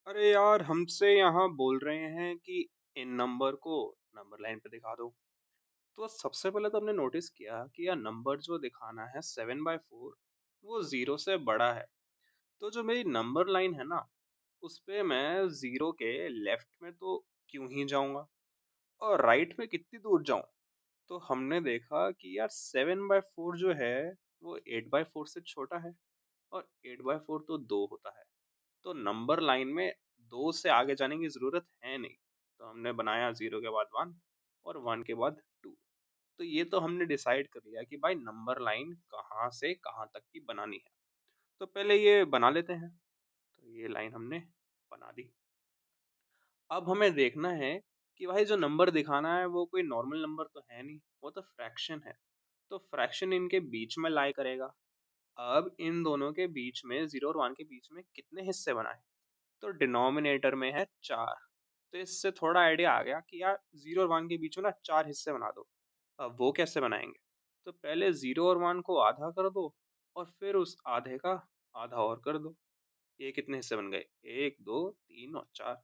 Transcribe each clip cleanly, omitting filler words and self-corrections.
अरे यार हमसे यहाँ बोल रहे हैं कि इन नंबर को नंबर लाइन पे दिखा दो। तो सबसे पहले तो हमने नोटिस किया कि यार नंबर जो दिखाना है 7/4 वो जीरो से बड़ा है। तो जो मेरी नंबर लाइन है ना उस पे मैं जीरो के लेफ्ट में तो क्यों ही जाऊंगा और राइट में कितनी दूर जाऊं। तो हमने देखा कि यार 7/4 जो है वो 8/4 से छोटा है और 8/4 तो 2 होता है। तो नंबर लाइन में 2 से आगे जाने की ज़रूरत है नहीं। तो हमने बनाया 0 के बाद 1 और 1 के बाद 2। तो ये तो हमने डिसाइड कर लिया कि भाई नंबर लाइन कहाँ से कहाँ तक की बनानी है। तो पहले ये बना लेते हैं। तो ये लाइन हमने बना दी। अब हमें देखना है कि भाई जो नंबर दिखाना है वो कोई नॉर्मल नंबर तो है नहीं, वो तो फ्रैक्शन है। तो फ्रैक्शन इनके बीच में लाई करेगा। अब इन दोनों के बीच में 0 और 1 के बीच में कितने हिस्से बनाए? तो डिनोमिनेटर में है 4। तो इससे थोड़ा आइडिया आ गया कि यार 0 और 1 के बीच में ना 4 हिस्से बना दो। अब वो कैसे बनाएंगे? तो पहले 0 और 1 को आधा कर दो और फिर उस आधे का आधा और कर दो। ये कितने हिस्से बन गए? 1, 2, 3 और 4।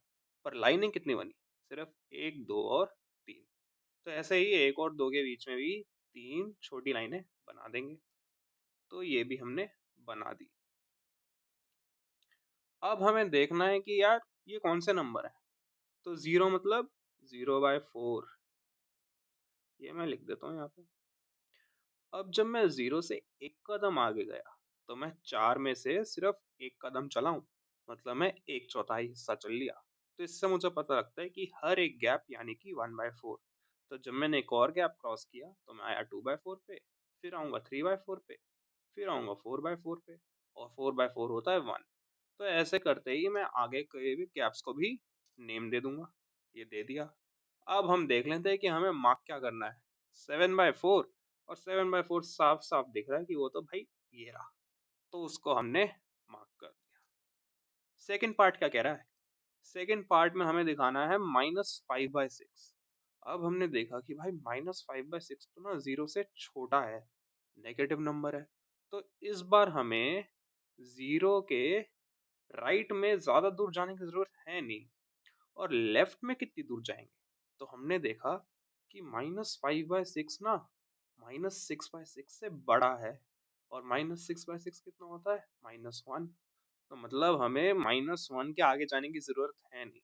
पर लाइनें कितनी बनी? सिर्फ 1, 2 और 3। तो ऐसे ही 1 और 2 के बीच में भी 3 छोटी लाइनें बना देंगे। तो ये भी हमने बना दी। अब हमें देखना है कि यार ये कौन से नंबर है। तो 0 मतलब 0/4। ये मैं लिख देता हूँ यहाँ पे। अब जब मैं 0 से एक कदम आगे गया तो मैं 4 में से सिर्फ एक कदम चला हूँ। मतलब मैं एक चौथाई हिस्सा चल लिया। तो इससे मुझे पता लगता है कि हर एक गैप यानी कि 1/4। तो जब मैंने एक और गैप क्रॉस किया तो मैं आया 2/4 पे, फिर आऊंगा 3/4 पे, फिर आऊंगा 4/4 पे और 4/4 होता है 1। तो ऐसे करते ही मैं आगे के भी गैप्स को भी नेम दे दूंगा। ये दे दिया। अब हम देख लेते हैं कि हमें मार्क क्या करना है। 7/4 और 7/4 साफ साफ दिख रहा है कि वो तो भाई ये रहा। तो उसको हमने मार्क कर दिया। सेकंड पार्ट क्या कह रहा है? सेकंड पार्ट में हमें दिखाना है -5/6। अब हमने देखा कि भाई -5/6 तो ना जीरो से छोटा है, नेगेटिव नंबर है। तो इस बार हमें जीरो के राइट में ज्यादा दूर जाने की जरूरत है नहीं और लेफ्ट में कितनी दूर जाएंगे। तो हमने देखा कि -5/6 ना -6/6 से बड़ा है और -6/6 कितना होता है? -1। तो मतलब हमें -1 के आगे जाने की जरूरत है नहीं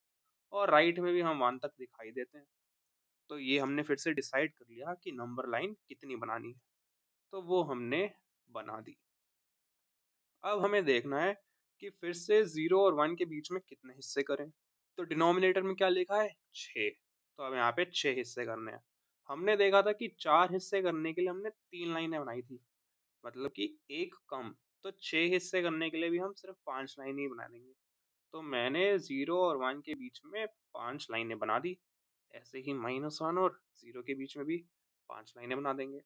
और राइट में भी हम 1 तक दिखाई देते हैं। तो ये हमने फिर से डिसाइड कर लिया कि नंबर लाइन कितनी बनानी है। तो वो हमने बना दी। अब हमें देखना है कि फिर से 0 और 1 के बीच में कितने हिस्से करें। तो डिनोमिनेटर में क्या लिखा है? 6। तो अब यहाँ पे 6 हिस्से करने हैं। हमने देखा था कि 4 हिस्से करने के लिए हमने 3 लाइनें बनाई थी, मतलब कि एक कम। तो 6 हिस्से करने के लिए भी हम सिर्फ 5 लाइनें ही बना देंगे। तो मैंने 0 और 1 के बीच में 5 लाइनें बना दी। ऐसे ही -1 और 0 के बीच में भी 5 लाइनें बना देंगे।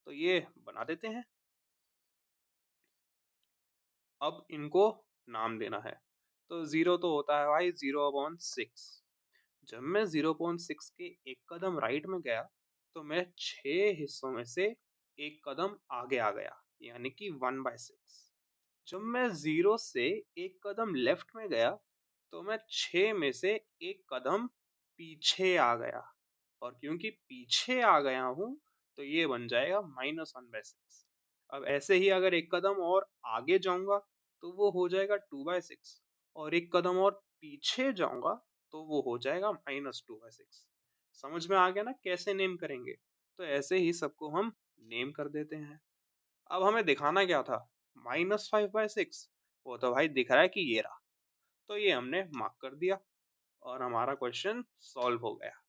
तो ये बना देते हैं। अब इनको नाम देना है। तो 0 तो होता है भाई 0/6। जब मैं 0/6 के एक कदम राइट में गया तो मैं 6 हिस्सों में से एक कदम आगे आ गया, यानी कि 1/6। जब मैं 0 से एक कदम लेफ्ट में गया तो मैं 6 में से एक कदम पीछे आ गया और क्योंकि पीछे आ गया हूँ तो ये बन जाएगा -1/6। अब ऐसे ही अगर एक कदम और आगे जाऊंगा तो वो हो जाएगा 2/6 और एक कदम और पीछे जाऊंगा तो वो हो जाएगा -2/6। समझ में आ गया ना कैसे नेम करेंगे? तो ऐसे ही सबको हम नेम कर देते हैं। अब हमें दिखाना क्या था? -5/6। वो तो भाई दिख रहा है कि ये रहा। तो ये हमने मार्क कर दिया और हमारा क्वेश्चन सॉल्व हो गया।